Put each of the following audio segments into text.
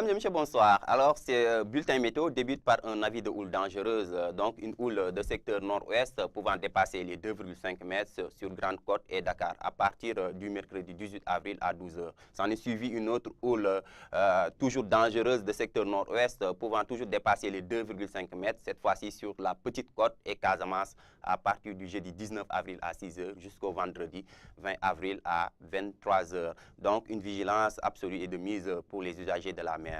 Mesdames et messieurs, bonsoir. Alors, ce bulletin météo débute par un avis de houle dangereuse, donc une houle de secteur nord-ouest pouvant dépasser les 2,5 mètres sur Grande Côte et Dakar à partir du mercredi 18 avril à 12 h. S'en est suivi une autre houle toujours dangereuse de secteur nord-ouest pouvant toujours dépasser les 2,5 mètres, cette fois-ci sur la Petite Côte et Casamance à partir du jeudi 19 avril à 6 h jusqu'au vendredi 20 avril à 23 h. Donc, une vigilance absolue et de mise pour les usagers de la mer.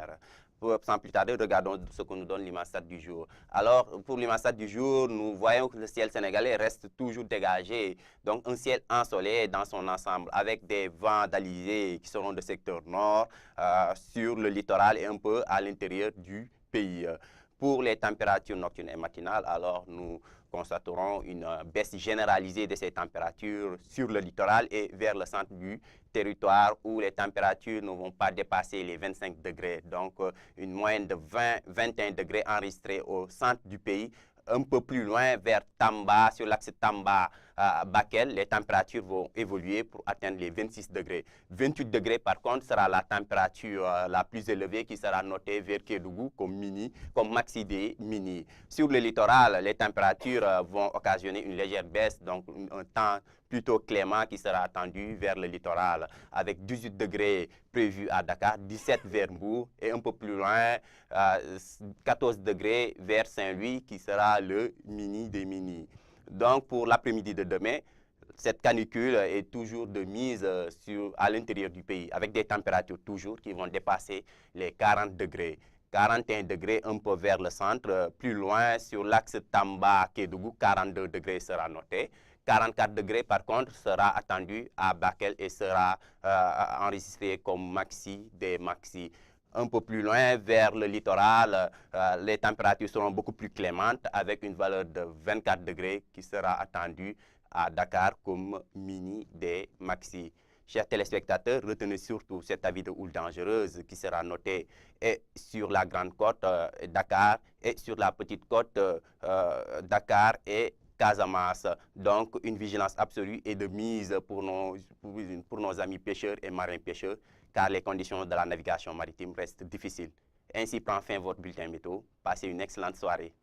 Sans plus tarder, regardons ce que nous donne l'IMASTAT du jour. Alors, pour l'IMASTAT du jour, nous voyons que le ciel sénégalais reste toujours dégagé. Donc, un ciel ensoleillé dans son ensemble, avec des vents d'alizé qui seront de secteur nord, sur le littoral et un peu à l'intérieur du pays. Pour les températures nocturnes et matinales, alors nous constaterons une baisse généralisée de ces températures sur le littoral et vers le centre du territoire où les températures ne vont pas dépasser les 25 degrés. Donc, une moyenne de 20-21 degrés enregistrée au centre du pays. Un peu plus loin, vers Tamba, sur l'axe Tamba-Bakel, les températures vont évoluer pour atteindre les 26 degrés. 28 degrés, par contre, sera la température la plus élevée qui sera notée vers Kédougou comme maxi des mini. Sur le littoral, les températures vont occasionner une légère baisse, donc un temps plutôt clément qui sera attendu vers le littoral, avec 18 degrés prévus à Dakar, 17 vers Mbour et un peu plus loin, 14 degrés vers Saint-Louis qui sera le mini des mini. Donc pour l'après-midi de demain, cette canicule est toujours de mise à l'intérieur du pays, avec des températures toujours qui vont dépasser les 40 degrés. 41 degrés un peu vers le centre, plus loin sur l'axe Tamba-Kédougou, 42 degrés sera noté. 44 degrés par contre sera attendu à Bakel et sera enregistré comme maxi des maxi. Un peu plus loin vers le littoral, les températures seront beaucoup plus clémentes avec une valeur de 24 degrés qui sera attendue à Dakar comme mini des maxi. Chers téléspectateurs, retenez surtout cet avis de houle dangereuse qui sera noté et sur la Grande Côte Dakar et sur la Petite Côte Dakar et Casamance. Donc, une vigilance absolue et de mise pour nos amis pêcheurs et marins pêcheurs, car les conditions de la navigation maritime restent difficiles. Ainsi prend fin votre bulletin météo. Passez une excellente soirée.